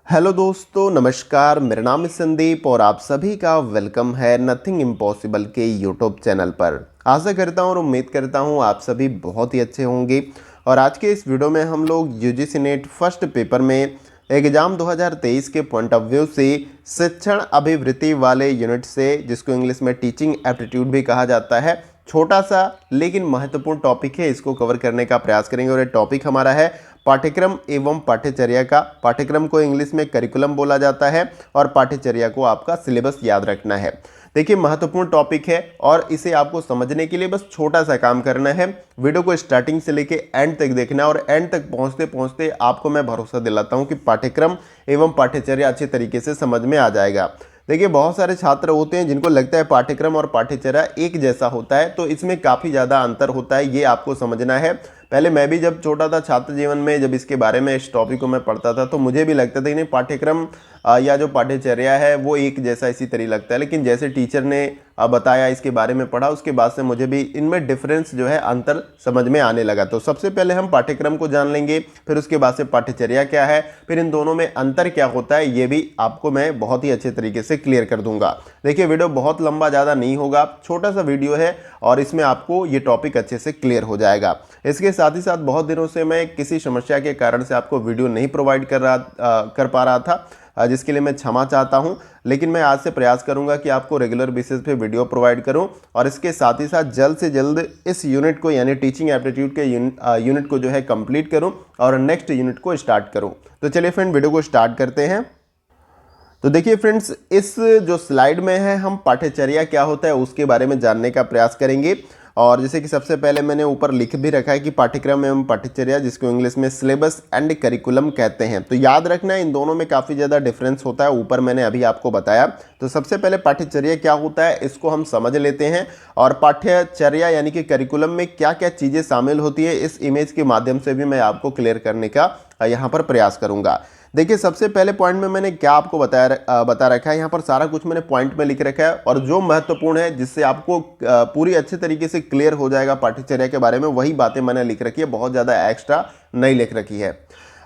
Hello दोस्तों, नमस्कार। मेरा नाम है संदीप और आप सभी का वेलकम है नथिंग इम्पॉसिबल के यूट्यूब चैनल पर। आशा करता हूँ और उम्मीद करता हूँ आप सभी बहुत ही अच्छे होंगे। और आज के इस वीडियो में हम लोग यूजीसी नेट फर्स्ट पेपर में एग्ज़ाम 2023 के पॉइंट ऑफ व्यू से शिक्षण अभिवृत्ति वाले यूनिट से, जिसको इंग्लिश में टीचिंग एप्टीट्यूड भी कहा जाता है, छोटा सा लेकिन महत्वपूर्ण टॉपिक है, इसको कवर करने का प्रयास करेंगे। और ये टॉपिक हमारा है पाठ्यक्रम एवं पाठ्यचर्या का। पाठ्यक्रम को इंग्लिश में करिकुलम बोला जाता है और पाठ्यचर्या को आपका सिलेबस याद रखना है। देखिए, महत्वपूर्ण टॉपिक है और इसे आपको समझने के लिए बस छोटा सा काम करना है। वीडियो को स्टार्टिंग से लेके एंड तक देखना है और एंड तक पहुंचते पहुंचते आपको मैं भरोसा दिलाता हूं कि पाठ्यक्रम एवं पाठ्यचर्या अच्छे तरीके से समझ में आ जाएगा। देखिए, बहुत सारे छात्र होते हैं जिनको लगता है पाठ्यक्रम और पाठ्यचर्या एक जैसा होता है, तो इसमें काफ़ी ज़्यादा अंतर होता है, ये आपको समझना है। पहले मैं भी जब छोटा था छात्र जीवन में, जब इसके बारे में इस टॉपिक को मैं पढ़ता था, तो मुझे भी लगता था कि नहीं, पाठ्यक्रम या जो पाठ्यचर्या है वो एक जैसा इसी तरह लगता है। लेकिन जैसे टीचर ने बताया, इसके बारे में पढ़ा, उसके बाद से मुझे भी इनमें डिफरेंस जो है, अंतर समझ में आने लगा। तो सबसे पहले हम पाठ्यक्रम को जान लेंगे, फिर उसके बाद से पाठ्यचर्या क्या है, फिर इन दोनों में अंतर क्या होता है, ये भी आपको मैं बहुत ही अच्छे तरीके से क्लियर कर दूंगा। देखिए, वीडियो बहुत लंबा ज़्यादा नहीं होगा, छोटा सा वीडियो है और इसमें आपको ये टॉपिक अच्छे से क्लियर हो जाएगा। इसके साथ ही साथ बहुत दिनों से मैं किसी समस्या के कारण से आपको वीडियो नहीं प्रोवाइड कर पा रहा था, जिसके लिए मैं क्षमा चाहता हूं। लेकिन मैं आज से प्रयास करूंगा कि आपको रेगुलर बेसिस पे वीडियो प्रोवाइड करूं और इसके साथ ही साथ जल्द से जल्द इस यूनिट को, यानी टीचिंग एप्टीट्यूड के यूनिट को जो है कंप्लीट करूं और नेक्स्ट यूनिट को स्टार्ट करूं। तो चलिए फ्रेंड, वीडियो को स्टार्ट करते हैं। तो देखिए फ्रेंड्स, इस जो स्लाइड में है, हम पाठ्यचर्या क्या होता है उसके बारे में जानने का प्रयास करेंगे। और जैसे कि सबसे पहले मैंने ऊपर लिख भी रखा है कि पाठ्यक्रम एवं पाठ्यचर्या, जिसको इंग्लिश में सिलेबस एंड करिकुलम कहते हैं। तो याद रखना है, इन दोनों में काफ़ी ज़्यादा डिफरेंस होता है, ऊपर मैंने अभी आपको बताया। तो सबसे पहले पाठ्यचर्या क्या होता है इसको हम समझ लेते हैं, और पाठ्यचर्या यानी कि करिकुलम में क्या क्या चीज़ें शामिल होती है, इस इमेज के माध्यम से भी मैं आपको क्लियर करने का यहाँ पर प्रयास करूँगा। देखिए, सबसे पहले पॉइंट में मैंने क्या आपको बता रखा है, यहाँ पर सारा कुछ मैंने पॉइंट में लिख रखा है, और जो महत्वपूर्ण है, जिससे आपको पूरी अच्छे तरीके से क्लियर हो जाएगा पाठ्यचर्या के बारे में, वही बातें मैंने लिख रखी है, बहुत ज़्यादा एक्स्ट्रा नहीं लिख रखी है।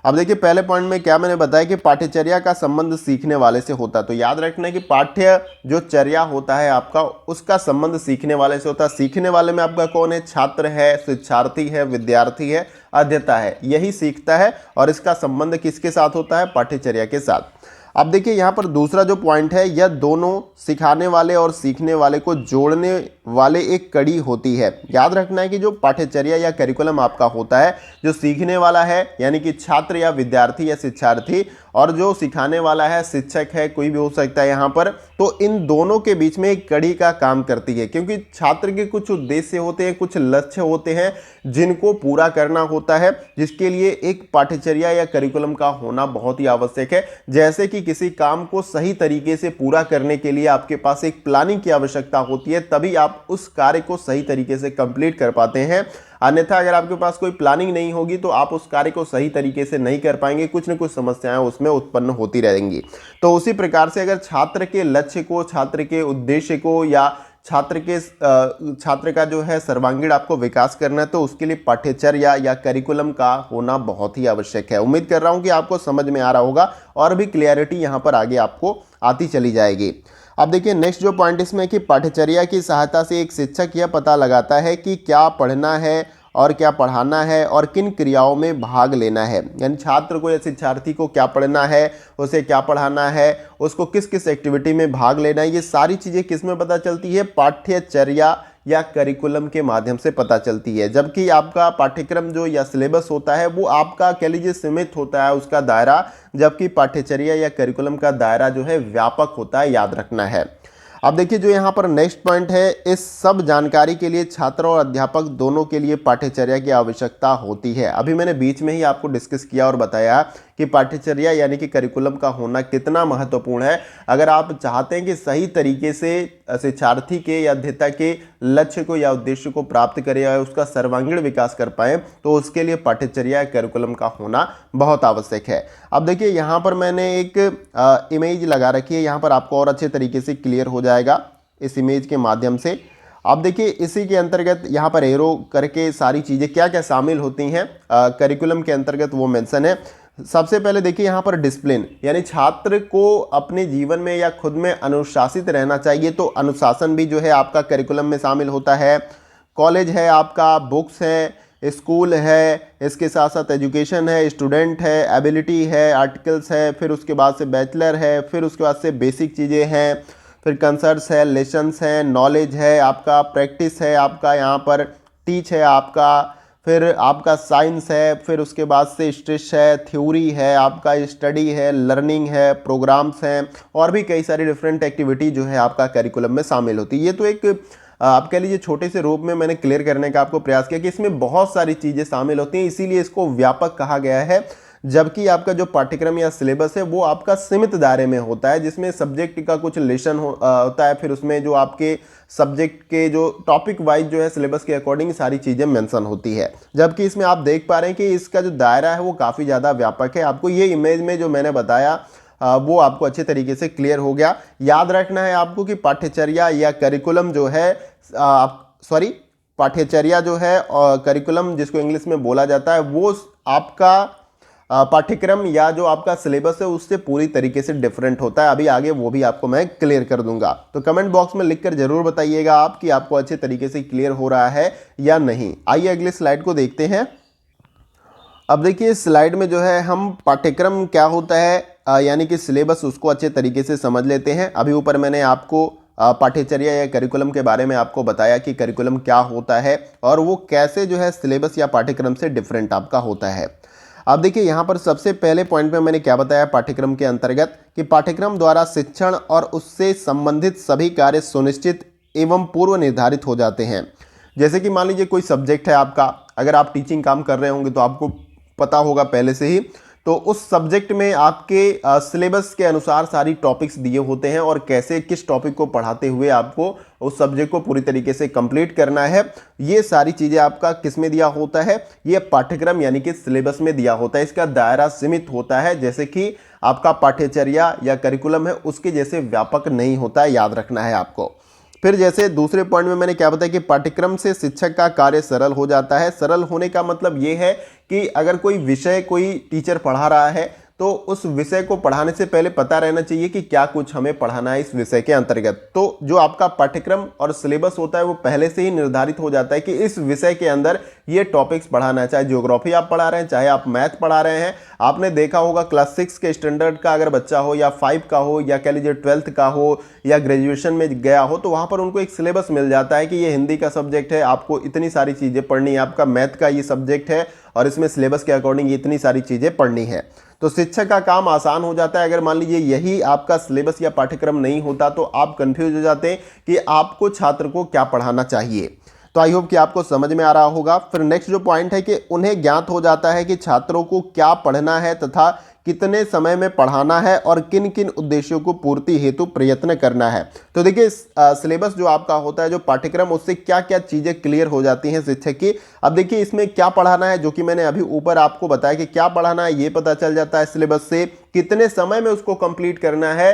अब देखिए, पहले पॉइंट में क्या मैंने बताया कि पाठ्यचर्या का संबंध सीखने वाले से होता है। तो याद रखना है कि पाठ्य जो चर्या होता है आपका, उसका संबंध सीखने वाले से होता है। सीखने वाले में आपका कौन है? छात्र है, शिक्षार्थी है, विद्यार्थी है, अध्येता है, यही सीखता है। और इसका संबंध किसके साथ होता है? पाठ्यचर्या के साथ। अब देखिए, यहाँ पर दूसरा जो पॉइंट है, यह दोनों सिखाने वाले और सीखने वाले को जोड़ने वाले एक कड़ी होती है। याद रखना है कि जो पाठ्यचर्या या करिकुलम आपका होता है, जो सीखने वाला है यानी कि छात्र या विद्यार्थी या शिक्षार्थी, और जो सिखाने वाला है शिक्षक है, कोई भी हो सकता है यहाँ पर, तो इन दोनों के बीच में एक कड़ी का काम करती है। क्योंकि छात्र के कुछ उद्देश्य होते हैं, कुछ लक्ष्य होते हैं जिनको पूरा करना होता है, जिसके लिए एक पाठ्यचर्या या करिकुलम का होना बहुत ही आवश्यक है। जैसे कि किसी काम को सही तरीके से पूरा करने के लिए आपके पास एक प्लानिंग की आवश्यकता होती है, तभी आप उस कार्य को सही तरीके से कंप्लीट कर पाते हैं। अन्यथा अगर आपके पास कोई प्लानिंग नहीं होगी तो आप उस कार्य को सही तरीके से नहीं कर पाएंगे, कुछ न कुछ समस्याएं उसमें उत्पन्न होती रहेंगी। तो उसी प्रकार से अगर छात्र के लक्ष्य को, छात्र के उद्देश्य को, या छात्र का जो है सर्वांगीण आपको विकास करना है, तो उसके लिए पाठ्यचर्या या करिकुलम का होना बहुत ही आवश्यक है। उम्मीद कर रहा हूं कि आपको समझ में आ रहा होगा और भी क्लियरिटी यहां पर आगे आपको आती चली जाएगी। अब देखिए, नेक्स्ट जो पॉइंट इसमें कि पाठ्यचर्या की सहायता से एक शिक्षक यह पता लगाता है कि क्या पढ़ना है और क्या पढ़ाना है और किन क्रियाओं में भाग लेना है। यानी छात्र को या शिक्षार्थी को क्या पढ़ना है, उसे क्या पढ़ाना है, उसको किस किस एक्टिविटी में भाग लेना है, ये सारी चीज़ें किस में पता चलती है? पाठ्यचर्या या करिकुलम के माध्यम से पता चलती है। जबकि आपका पाठ्यक्रम जो या सिलेबस होता है वो आपका कह लीजिए सीमित होता है उसका दायरा, जबकि पाठ्यचर्या या करिकुलम का दायरा जो है व्यापक होता है, याद रखना है। अब देखिए, जो यहाँ पर नेक्स्ट पॉइंट है, इस सब जानकारी के लिए छात्र और अध्यापक दोनों के लिए पाठ्यचर्या की आवश्यकता होती है। अभी मैंने बीच में ही आपको डिस्कस किया और बताया कि पाठ्यचर्या यानी कि करिकुलम का होना कितना महत्वपूर्ण है। अगर आप चाहते हैं कि सही तरीके से शिक्षार्थी के या अध्येता के लक्ष्य को या उद्देश्य को प्राप्त करें या उसका सर्वांगीण विकास कर पाए, तो उसके लिए पाठ्यचर्या करिकुलम का होना बहुत आवश्यक है। अब देखिए, यहाँ पर मैंने एक इमेज लगा रखी है, यहाँ पर आपको और अच्छे तरीके से क्लियर हो जाएगा इस इमेज के माध्यम से। अब देखिए, इसी के अंतर्गत यहाँ पर एरो करके सारी चीज़ें क्या क्या शामिल होती हैं करिकुलम के अंतर्गत वो मेंशन है। सबसे पहले देखिए यहाँ पर डिसिप्लिन, यानी छात्र को अपने जीवन में या खुद में अनुशासित रहना चाहिए, तो अनुशासन भी जो है आपका करिकुलम में शामिल होता है। कॉलेज है आपका, बुक्स है, स्कूल है, इसके साथ साथ एजुकेशन है, स्टूडेंट है, एबिलिटी है, आर्टिकल्स है, फिर उसके बाद से बैचलर है, फिर उसके बाद से बेसिक चीज़ें हैं, फिर कंसर्ट्स है, लेसन्स है, नॉलेज है आपका, प्रैक्टिस है आपका, यहाँ पर टीच है आपका, फिर आपका साइंस है, फिर उसके बाद से स्ट्रेस है, थ्योरी है आपका, स्टडी है, लर्निंग है, प्रोग्राम्स हैं, और भी कई सारी डिफरेंट एक्टिविटी जो है आपका करिकुलम में शामिल होती है। ये तो एक आप कह लीजिए छोटे से रूप में मैंने क्लियर करने का आपको प्रयास किया कि इसमें बहुत सारी चीज़ें शामिल होती हैं, इसीलिए इसको व्यापक कहा गया है। जबकि आपका जो पाठ्यक्रम या सिलेबस है वो आपका सीमित दायरे में होता है, जिसमें सब्जेक्ट का कुछ लेसन होता है, फिर उसमें जो आपके सब्जेक्ट के जो टॉपिक वाइज जो है सिलेबस के अकॉर्डिंग सारी चीज़ें मेंशन होती है। जबकि इसमें आप देख पा रहे हैं कि इसका जो दायरा है वो काफ़ी ज़्यादा व्यापक है। आपको ये इमेज में जो मैंने बताया वो आपको अच्छे तरीके से क्लियर हो गया। याद रखना है आपको कि पाठ्यचर्या या करिकुलम जो है पाठ्यचर्या जो है और करिकुलम जिसको इंग्लिश में बोला जाता है वो आपका पाठ्यक्रम या जो आपका सिलेबस है उससे पूरी तरीके से डिफरेंट होता है। अभी आगे वो भी आपको मैं क्लियर कर दूंगा, तो कमेंट बॉक्स में लिखकर जरूर बताइएगा आप कि आपको अच्छे तरीके से क्लियर हो रहा है या नहीं। आइए अगली स्लाइड को देखते हैं। अब देखिए स्लाइड में जो है हम पाठ्यक्रम क्या होता है यानी कि सिलेबस उसको अच्छे तरीके से समझ लेते हैं। अभी ऊपर मैंने आपको पाठ्यचर्या या करिकुलम के बारे में आपको बताया कि करिकुलम क्या होता है और वो कैसे जो है सिलेबस या पाठ्यक्रम से डिफरेंट आपका होता है। अब देखिए यहाँ पर सबसे पहले पॉइंट में मैंने क्या बताया पाठ्यक्रम के अंतर्गत कि पाठ्यक्रम द्वारा शिक्षण और उससे संबंधित सभी कार्य सुनिश्चित एवं पूर्व निर्धारित हो जाते हैं। जैसे कि मान लीजिए कोई सब्जेक्ट है आपका, अगर आप टीचिंग काम कर रहे होंगे तो आपको पता होगा पहले से ही, तो उस सब्जेक्ट में आपके सिलेबस के अनुसार सारी टॉपिक्स दिए होते हैं और कैसे किस टॉपिक को पढ़ाते हुए आपको उस सब्जेक्ट को पूरी तरीके से कंप्लीट करना है, ये सारी चीज़ें आपका किस में दिया होता है, ये पाठ्यक्रम यानी कि सिलेबस में दिया होता है। इसका दायरा सीमित होता है, जैसे कि आपका पाठ्यचर्या या करिकुलम है उसके जैसे व्यापक नहीं होता है, याद रखना है आपको। फिर जैसे दूसरे पॉइंट में मैंने क्या बताया कि पाठ्यक्रम से शिक्षक का कार्य सरल हो जाता है। सरल होने का मतलब ये है कि अगर कोई विषय कोई टीचर पढ़ा रहा है तो उस विषय को पढ़ाने से पहले पता रहना चाहिए कि क्या कुछ हमें पढ़ाना है इस विषय के अंतर्गत। तो जो आपका पाठ्यक्रम और सिलेबस होता है वो पहले से ही निर्धारित हो जाता है कि इस विषय के अंदर ये टॉपिक्स पढ़ाना है। चाहे ज्योग्राफी आप पढ़ा रहे हैं, चाहे आप मैथ पढ़ा रहे हैं। आपने देखा होगा क्लास 6 के स्टैंडर्ड का अगर बच्चा हो या 5 का हो या कह लीजिए 12th का हो या ग्रेजुएशन में गया हो तो वहाँ पर उनको एक सिलेबस मिल जाता है कि ये हिंदी का सब्जेक्ट है, आपको इतनी सारी चीज़ें पढ़नी है, आपका मैथ का ये सब्जेक्ट है और इसमें सिलेबस के अकॉर्डिंग इतनी सारी चीज़ें पढ़नी है। तो शिक्षक का काम आसान हो जाता है। अगर मान लीजिए यही आपका सिलेबस या पाठ्यक्रम नहीं होता तो आप कंफ्यूज हो जाते हैं कि आपको छात्र को क्या पढ़ाना चाहिए। तो आई होप कि आपको समझ में आ रहा होगा। फिर नेक्स्ट जो पॉइंट है कि उन्हें ज्ञात हो जाता है कि छात्रों को क्या पढ़ना है तथा कितने समय में पढ़ाना है और किन किन उद्देश्यों को पूर्ति हेतु प्रयत्न करना है। तो देखिए सिलेबस जो आपका होता है जो पाठ्यक्रम उससे क्या क्या चीज़ें क्लियर हो जाती हैं शिक्षक की। अब देखिए इसमें क्या पढ़ाना है जो कि मैंने अभी ऊपर आपको बताया कि क्या पढ़ाना है ये पता चल जाता है सिलेबस से, कितने समय में उसको कंप्लीट करना है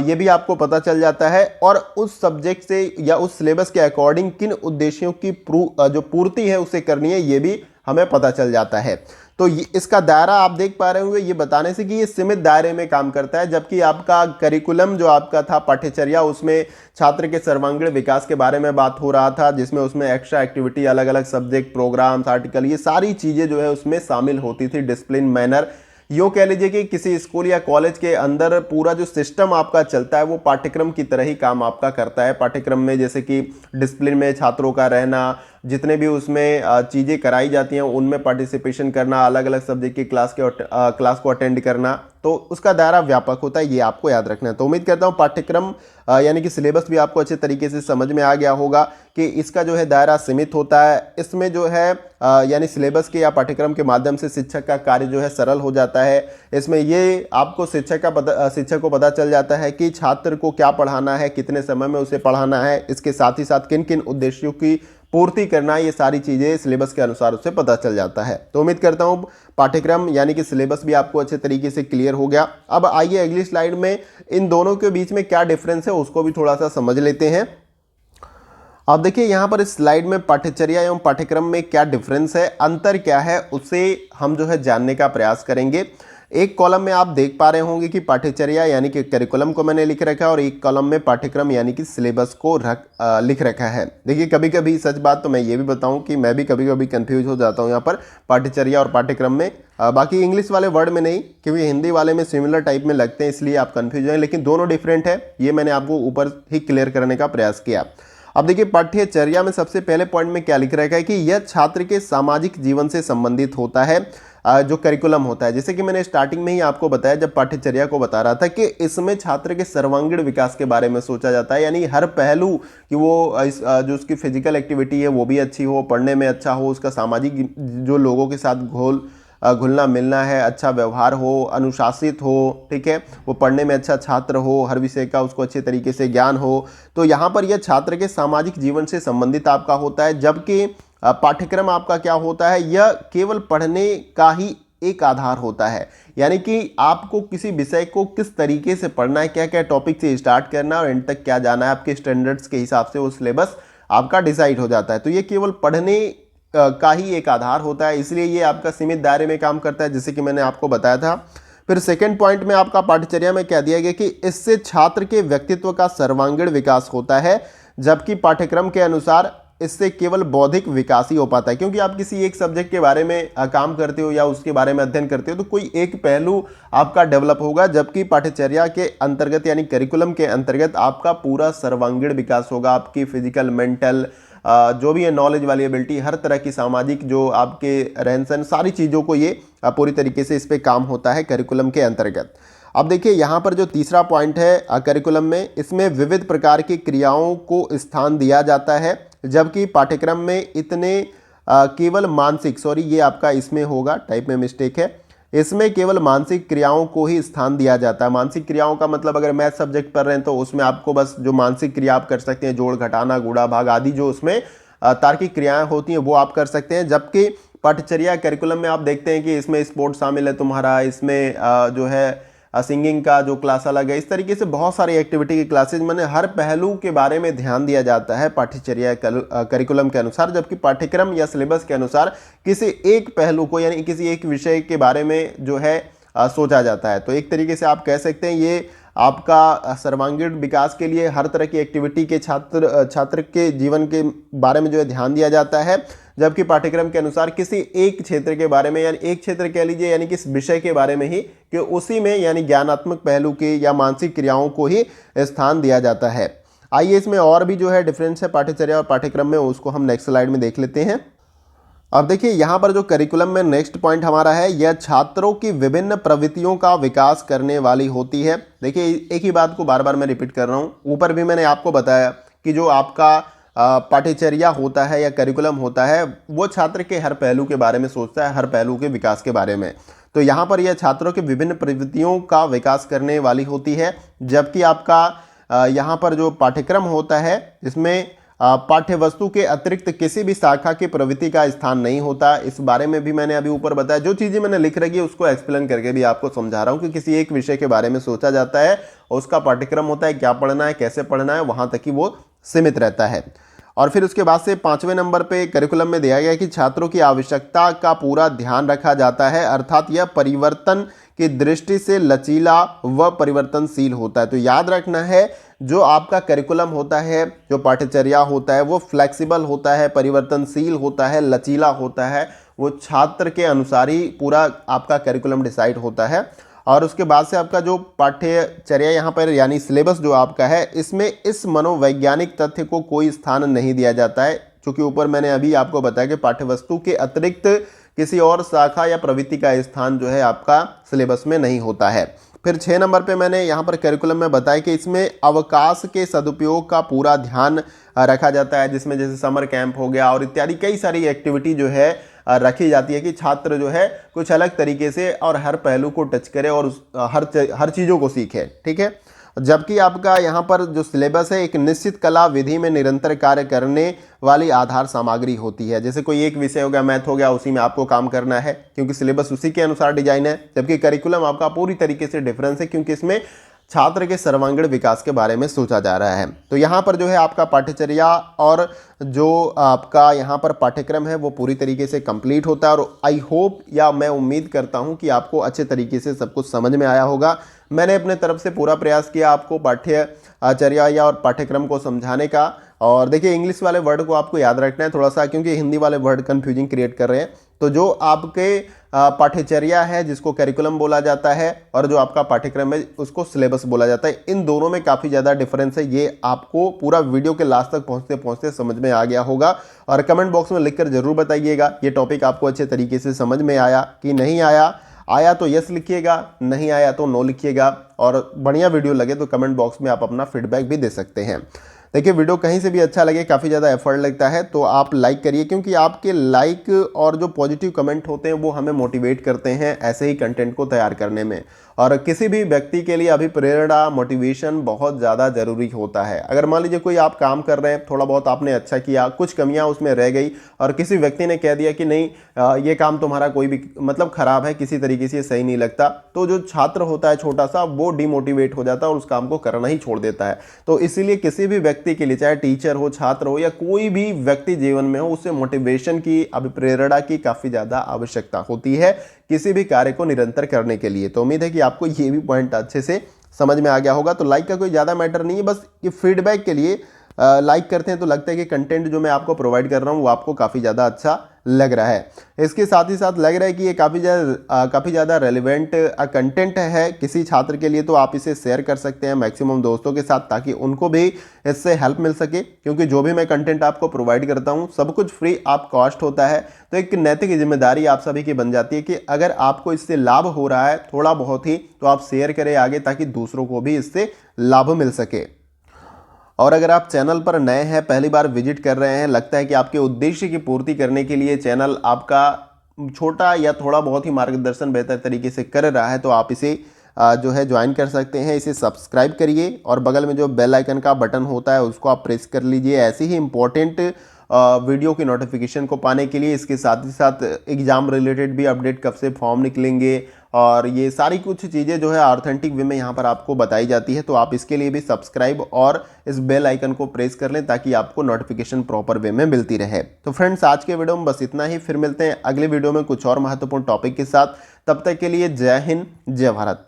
ये भी आपको पता चल जाता है और उस सब्जेक्ट से या उस सिलेबस के अकॉर्डिंग किन उद्देश्यों की जो पूर्ति है उसे करनी है ये भी हमें पता चल जाता है। तो इसका दायरा आप देख पा रहे होंगे ये बताने से कि ये सीमित दायरे में काम करता है। जबकि आपका करिकुलम जो आपका था पाठ्यचर्या उसमें छात्र के सर्वांगीण विकास के बारे में बात हो रहा था, जिसमें उसमें एक्स्ट्रा एक्टिविटी, अलग अलग सब्जेक्ट, प्रोग्राम्स, आर्टिकल, ये सारी चीज़ें जो है उसमें शामिल होती थी। डिसिप्लिन, मैनर, यूँ कह लीजिए कि किसी स्कूल या कॉलेज के अंदर पूरा जो सिस्टम आपका चलता है वो पाठ्यक्रम की तरह ही काम आपका करता है। पाठ्यक्रम में जैसे कि डिसिप्लिन में छात्रों का रहना, जितने भी उसमें चीज़ें कराई जाती हैं उनमें पार्टिसिपेशन करना, अलग अलग सब्जेक्ट की क्लास को अटेंड करना, तो उसका दायरा व्यापक होता है, ये आपको याद रखना है। तो उम्मीद करता हूँ पाठ्यक्रम यानी कि सिलेबस भी आपको अच्छे तरीके से समझ में आ गया होगा कि इसका जो है दायरा सीमित होता है। इसमें जो है यानी सिलेबस के या पाठ्यक्रम के माध्यम से शिक्षक का कार्य जो है सरल हो जाता है। इसमें ये आपको शिक्षक को पता चल जाता है कि छात्र को क्या पढ़ाना है, कितने समय में उसे पढ़ाना है, इसके साथ ही साथ किन किन उद्देश्यों की पूर्ति करना, ये सारी चीज़ें सिलेबस के अनुसार उससे पता चल जाता है। तो उम्मीद करता हूँ पाठ्यक्रम यानी कि सिलेबस भी आपको अच्छे तरीके से क्लियर हो गया। अब आइए अगली स्लाइड में इन दोनों के बीच में क्या डिफरेंस है उसको भी थोड़ा सा समझ लेते हैं। अब देखिए यहाँ पर इस स्लाइड में पाठ्यचर्या एवं पाठ्यक्रम में क्या डिफरेंस है, अंतर क्या है, उसे हम जो है जानने का प्रयास करेंगे। एक कॉलम में आप देख पा रहे होंगे कि पाठ्यचर्या यानी कि करिकुलम को मैंने लिख रखा है और एक कॉलम में पाठ्यक्रम यानी कि सिलेबस को लिख रखा है। देखिए कभी कभी सच बात तो मैं ये भी बताऊं कि मैं भी कभी कभी कंफ्यूज हो जाता हूं यहाँ पर पाठ्यचर्या और पाठ्यक्रम में। बाकी इंग्लिश वाले वर्ड में नहीं, क्योंकि हिंदी वाले में सिमिलर टाइप में लगते हैं, इसलिए आप कंफ्यूज हैं, लेकिन दोनों डिफरेंट है, ये मैंने आपको ऊपर ही क्लियर करने का प्रयास किया। अब देखिए पाठ्यचर्या में सबसे पहले पॉइंट में क्या लिख रखा है कि यह छात्र के सामाजिक जीवन से संबंधित होता है। जो करिकुलम होता है, जैसे कि मैंने स्टार्टिंग में ही आपको बताया जब पाठ्यचर्या को बता रहा था कि इसमें छात्र के सर्वांगीण विकास के बारे में सोचा जाता है, यानी हर पहलू कि वो जो उसकी फिजिकल एक्टिविटी है वो भी अच्छी हो, पढ़ने में अच्छा हो, उसका सामाजिक जो लोगों के साथ घुलना मिलना है, अच्छा व्यवहार हो, अनुशासित हो, ठीक है, वो पढ़ने में अच्छा छात्र हो, हर विषय का उसको अच्छे तरीके से ज्ञान हो। तो यहाँ पर यह छात्र के सामाजिक जीवन से संबंधित आपका होता है। जबकि पाठ्यक्रम आपका क्या होता है, यह केवल पढ़ने का ही एक आधार होता है, यानी कि आपको किसी विषय को किस तरीके से पढ़ना है, क्या क्या टॉपिक से स्टार्ट करना है और एंड तक क्या जाना है, आपके स्टैंडर्ड्स के हिसाब से वो सिलेबस आपका डिसाइड हो जाता है। तो ये केवल पढ़ने का ही एक आधार होता है, इसलिए ये आपका सीमित दायरे में काम करता है, जैसे कि मैंने आपको बताया था। फिर सेकंड पॉइंट में आपका पाठ्यचर्या में क्या दिया गया कि इससे छात्र के व्यक्तित्व का सर्वांगीण विकास होता है, जबकि पाठ्यक्रम के अनुसार इससे केवल बौद्धिक विकास ही हो पाता है। क्योंकि आप किसी एक सब्जेक्ट के बारे में काम करते हो या उसके बारे में अध्ययन करते हो तो कोई एक पहलू आपका डेवलप होगा, जबकि पाठ्यचर्या के अंतर्गत यानी करिकुलम के अंतर्गत आपका पूरा सर्वांगीण विकास होगा। आपकी फिजिकल, मेंटल, जो भी है नॉलेज वाली एबिलिटी, हर तरह की सामाजिक जो आपके रहन सहन, सारी चीज़ों को ये पूरी तरीके से इस पर काम होता है करिकुलम के अंतर्गत। अब देखिए यहाँ पर जो तीसरा पॉइंट है करिकुलम में, इसमें विविध प्रकार की क्रियाओं को स्थान दिया जाता है, जबकि पाठ्यक्रम में इतने केवल मानसिक, सॉरी ये आपका इसमें होगा, टाइप में मिस्टेक है, इसमें केवल मानसिक क्रियाओं को ही स्थान दिया जाता है। मानसिक क्रियाओं का मतलब अगर मैथ सब्जेक्ट पढ़ रहे हैं तो उसमें आपको बस जो मानसिक क्रिया आप कर सकते हैं, जोड़ घटाना, गुणा भाग आदि जो उसमें तार्किक क्रियाएं होती हैं वो आप कर सकते हैं। जबकि पाठ्यचर्या करिकुलम में आप देखते हैं कि इसमें स्पोर्ट्स शामिल है तुम्हारा, इसमें जो है सिंगिंग का जो क्लास अलग है, इस तरीके से बहुत सारी एक्टिविटी की क्लासेज, मैंने हर पहलू के बारे में ध्यान दिया जाता है पाठ्यचर्या करिकुलम के अनुसार। जबकि पाठ्यक्रम या सिलेबस के अनुसार किसी एक पहलू को यानी किसी एक विषय के बारे में जो है सोचा जाता है। तो एक तरीके से आप कह सकते हैं ये आपका सर्वांगीण विकास के लिए हर तरह की एक्टिविटी के छात्र के जीवन के बारे में जो है ध्यान दिया जाता है, जबकि पाठ्यक्रम के अनुसार किसी एक क्षेत्र के बारे में, यानी एक क्षेत्र कह लीजिए, यानी कि इस विषय के बारे में ही, कि उसी में यानी ज्ञानात्मक पहलू के या मानसिक क्रियाओं को ही स्थान दिया जाता है। आइए इसमें और भी जो है डिफरेंस है पाठ्यचर्या और पाठ्यक्रम में, उसको हम नेक्स्ट स्लाइड में देख लेते हैं। अब देखिए यहाँ पर जो करिकुलम में नेक्स्ट पॉइंट हमारा है, यह छात्रों की विभिन्न प्रवृत्तियों का विकास करने वाली होती है। देखिए एक ही बात को बार बार मैं रिपीट कर रहा हूँ, ऊपर भी मैंने आपको बताया कि जो आपका पाठ्यचर्या होता है या करिकुलम होता है वो छात्र के हर पहलू के बारे में सोचता है, हर पहलू के विकास के बारे में। तो यहाँ पर यह छात्रों के विभिन्न प्रवृत्तियों का विकास करने वाली होती है, जबकि आपका यहाँ पर जो पाठ्यक्रम होता है इसमें पाठ्य वस्तु के अतिरिक्त किसी भी शाखा की प्रवृत्ति का स्थान नहीं होता। इस बारे में भी मैंने अभी ऊपर बताया, जो चीज़ें मैंने लिख रखी है उसको एक्सप्लेन करके भी आपको समझा रहा हूँ कि किसी एक विषय के बारे में सोचा जाता है और उसका पाठ्यक्रम होता है, क्या पढ़ना है, कैसे पढ़ना है, वहाँ तक ही वो सीमित रहता है। और फिर उसके बाद से 5वें नंबर पे करिकुलम में दिया गया कि छात्रों की आवश्यकता का पूरा ध्यान रखा जाता है, अर्थात यह परिवर्तन की दृष्टि से लचीला व परिवर्तनशील होता है। तो याद रखना है जो आपका करिकुलम होता है, जो पाठ्यचर्या होता है वो फ्लेक्सिबल होता है, परिवर्तनशील होता है, लचीला होता है, वो छात्र के अनुसार ही पूरा आपका करिकुलम डिसाइड होता है। और उसके बाद से आपका जो पाठ्यचर्या यहाँ पर यानी सिलेबस जो आपका है, इसमें इस मनोवैज्ञानिक तथ्य को कोई स्थान नहीं दिया जाता है, क्योंकि ऊपर मैंने अभी आपको बताया कि पाठ्यवस्तु के अतिरिक्त किसी और शाखा या प्रवृत्ति का स्थान जो है आपका सिलेबस में नहीं होता है। फिर 6 नंबर पे मैंने यहाँ पर करिकुलम में बताया कि इसमें अवकाश के सदुपयोग का पूरा ध्यान रखा जाता है, जिसमें जैसे समर कैंप हो गया और इत्यादि कई सारी एक्टिविटी जो है रखी जाती है कि छात्र जो है कुछ अलग तरीके से और हर पहलू को टच करे और हर चीज़ों को सीखे, ठीक है। जबकि आपका यहाँ पर जो सिलेबस है एक निश्चित कला विधि में निरंतर कार्य करने वाली आधार सामग्री होती है। जैसे कोई एक विषय हो गया, मैथ हो गया, उसी में आपको काम करना है क्योंकि सिलेबस उसी के अनुसार डिजाइन है। जबकि करिकुलम आपका पूरी तरीके से डिफरेंस है, क्योंकि इसमें छात्र के सर्वांगीण विकास के बारे में सोचा जा रहा है। तो यहाँ पर जो है आपका पाठ्यचर्या और जो आपका यहाँ पर पाठ्यक्रम है वो पूरी तरीके से कंप्लीट होता है, और आई होप या मैं उम्मीद करता हूँ कि आपको अच्छे तरीके से सब कुछ समझ में आया होगा। मैंने अपने तरफ से पूरा प्रयास किया आपको पाठ्यचर्या या और पाठ्यक्रम को समझाने का। और देखिए, इंग्लिश वाले वर्ड को आपको याद रखना है थोड़ा सा, क्योंकि हिंदी वाले वर्ड कन्फ्यूजिंग क्रिएट कर रहे हैं। तो जो आपके पाठ्यचर्या है जिसको करिकुलम बोला जाता है, और जो आपका पाठ्यक्रम है उसको सिलेबस बोला जाता है, इन दोनों में काफ़ी ज़्यादा डिफरेंस है। ये आपको पूरा वीडियो के लास्ट तक पहुंचते पहुंचते समझ में आ गया होगा। और कमेंट बॉक्स में लिखकर जरूर बताइएगा ये टॉपिक आपको अच्छे तरीके से समझ में आया कि नहीं आया। आया तो यस लिखिएगा, नहीं आया तो नो लिखिएगा। और बढ़िया वीडियो लगे तो कमेंट बॉक्स में आप अपना फीडबैक भी दे सकते हैं। देखिए, वीडियो कहीं से भी अच्छा लगे, काफ़ी ज़्यादा एफर्ट लगता है, तो आप लाइक करिए, क्योंकि आपके लाइक और जो पॉजिटिव कमेंट होते हैं वो हमें मोटिवेट करते हैं ऐसे ही कंटेंट को तैयार करने में। और किसी भी व्यक्ति के लिए अभी प्रेरणा, मोटिवेशन बहुत ज़्यादा ज़रूरी होता है। अगर मान लीजिए कोई आप काम कर रहे हैं, थोड़ा बहुत आपने अच्छा किया, कुछ कमियां उसमें रह गई, और किसी व्यक्ति ने कह दिया कि नहीं ये काम तुम्हारा कोई भी मतलब ख़राब है, किसी तरीके से सही नहीं लगता, तो जो छात्र होता है छोटा सा, वो डिमोटिवेट हो जाता है और उस काम को करना ही छोड़ देता है। तो इसीलिए किसी भी व्यक्ति के लिए, चाहे टीचर हो, छात्र हो, या कोई भी व्यक्ति जीवन में हो, उससे मोटिवेशन की, प्रेरणा की काफ़ी ज़्यादा आवश्यकता होती है किसी भी कार्य को निरंतर करने के लिए। तो उम्मीद है कि आपको ये भी पॉइंट अच्छे से समझ में आ गया होगा। तो लाइक का कोई ज़्यादा मैटर नहीं है, बस ये फीडबैक के लिए लाइक करते हैं तो लगता है कि कंटेंट जो मैं आपको प्रोवाइड कर रहा हूँ वो आपको काफ़ी ज़्यादा अच्छा लग रहा है। इसके साथ ही साथ लग रहा है कि ये काफ़ी ज़्यादा रेलिवेंट कंटेंट है किसी छात्र के लिए, तो आप इसे शेयर कर सकते हैं मैक्सिमम दोस्तों के साथ, ताकि उनको भी इससे हेल्प मिल सके। क्योंकि जो भी मैं कंटेंट आपको प्रोवाइड करता हूँ सब कुछ फ्री ऑफ कॉस्ट होता है। तो एक नैतिक जिम्मेदारी आप सभी की बन जाती है कि अगर आपको इससे लाभ हो रहा है थोड़ा बहुत ही, तो आप शेयर करें आगे, ताकि दूसरों को भी इससे लाभ मिल सके। और अगर आप चैनल पर नए हैं, पहली बार विजिट कर रहे हैं, लगता है कि आपके उद्देश्य की पूर्ति करने के लिए चैनल आपका छोटा या थोड़ा बहुत ही मार्गदर्शन बेहतर तरीके से कर रहा है, तो आप इसे जो है ज्वाइन कर सकते हैं। इसे सब्सक्राइब करिए और बगल में जो बेल आइकन का बटन होता है उसको आप प्रेस कर लीजिए, ऐसी ही इंपॉर्टेंट वीडियो की नोटिफिकेशन को पाने के लिए। इसके साथ ही साथ एग्जाम रिलेटेड भी अपडेट, कब से फॉर्म निकलेंगे, और ये सारी कुछ चीज़ें जो है ऑथेंटिक वे में यहाँ पर आपको बताई जाती है। तो आप इसके लिए भी सब्सक्राइब और इस बेल आइकन को प्रेस कर लें, ताकि आपको नोटिफिकेशन प्रॉपर वे में मिलती रहे। तो फ्रेंड्स, आज के वीडियो में बस इतना ही। फिर मिलते हैं अगले वीडियो में कुछ और महत्वपूर्ण टॉपिक के साथ। तब तक के लिए जय हिंद, जय भारत।